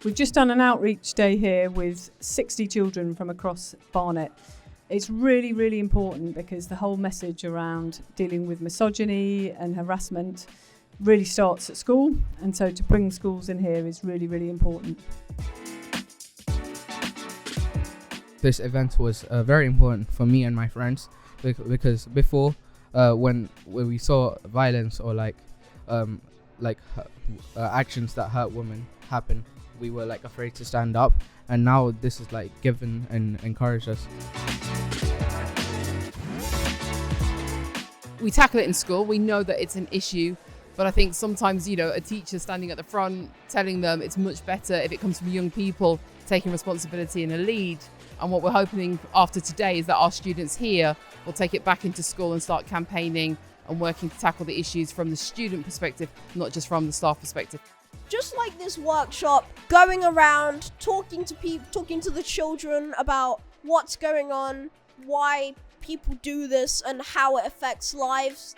We've just done an outreach day here with 60 children from across Barnet. It's really, really important because the whole message around dealing with misogyny and harassment really starts at school, and so to bring schools in here is really, really important. This event was very important for me and my friends because before, when we saw violence or actions that hurt women happen, we were afraid to stand up, and now this is given and encouraged us. We tackle it in school. We know that it's an issue, but I think sometimes, a teacher standing at the front telling them it's much better if it comes from young people taking responsibility and a lead. And what we're hoping after today is that our students here will take it back into school and start campaigning and working to tackle the issues from the student perspective, not just from the staff perspective. Just like this workshop, going around, talking to people, talking to the children about what's going on, why people do this and how it affects lives.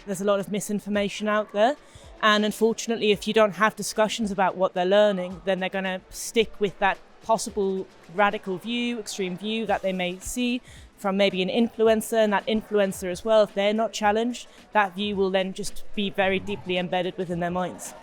There's a lot of misinformation out there, and unfortunately if you don't have discussions about what they're learning, then they're going to stick with that possible radical view, extreme view that they may see from maybe an influencer, and that influencer as well, if they're not challenged, that view will then just be very deeply embedded within their minds.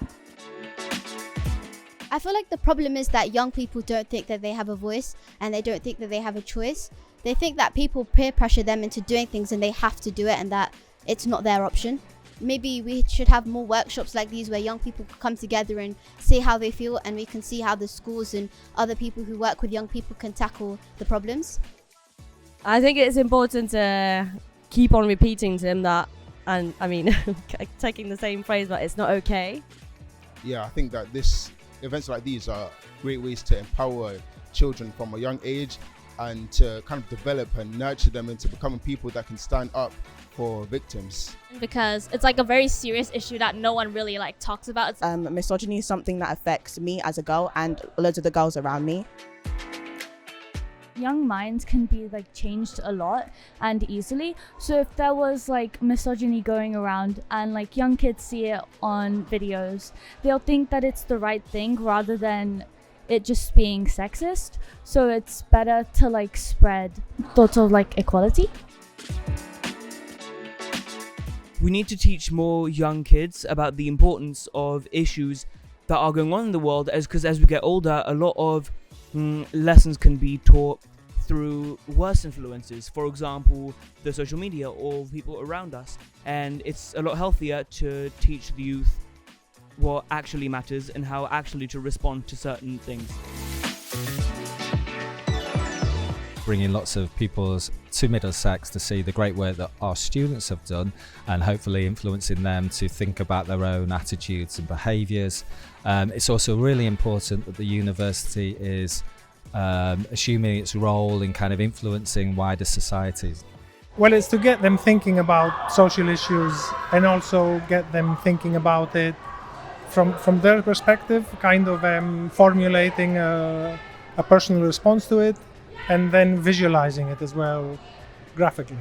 I feel like the problem is that young people don't think that they have a voice, and they don't think that they have a choice. They think that people peer pressure them into doing things and they have to do it, and that it's not their option. Maybe we should have more workshops like these where young people come together and say how they feel, and we can see how the schools and other people who work with young people can tackle the problems. I think it's important to keep on repeating to them that, and taking the same phrase, but it's not okay. Yeah, I think that events like these are great ways to empower children from a young age and to kind of develop and nurture them into becoming people that can stand up for victims. Because it's a very serious issue that no one really talks about. Misogyny is something that affects me as a girl and loads of the girls around me. Young minds can be changed a lot and easily. So if there was misogyny going around and young kids see it on videos, they'll think that it's the right thing rather than it just being sexist. So it's better to spread thoughts of equality. We need to teach more young kids about the importance of issues that are going on in the world, because as we get older, a lot of lessons can be taught through worse influences, for example the social media or people around us, and it's a lot healthier to teach the youth what actually matters and how actually to respond to certain things. Bringing lots of people to Middlesex to see the great work that our students have done, and hopefully influencing them to think about their own attitudes and behaviours. It's also really important that the university is assuming its role in kind of influencing wider societies. Well, it's to get them thinking about social issues and also get them thinking about it from their perspective, kind of formulating a personal response to it, and then visualizing it as well graphically.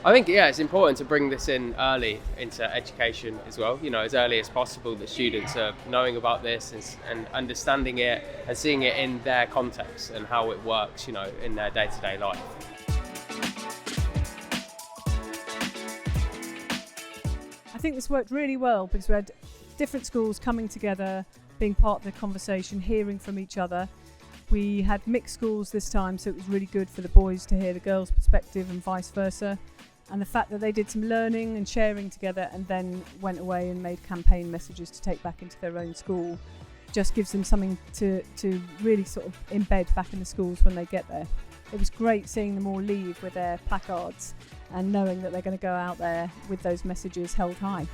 I think, it's important to bring this in early into education as well, as early as possible, that students are knowing about this and understanding it and seeing it in their context and how it works, in their day-to-day life. I think this worked really well because we had different schools coming together, being part of the conversation, hearing from each other. We had mixed schools this time, so it was really good for the boys to hear the girls' perspective and vice versa. And the fact that they did some learning and sharing together and then went away and made campaign messages to take back into their own school just gives them something to really sort of embed back in the schools when they get there. It was great seeing them all leave with their placards and knowing that they're going to go out there with those messages held high.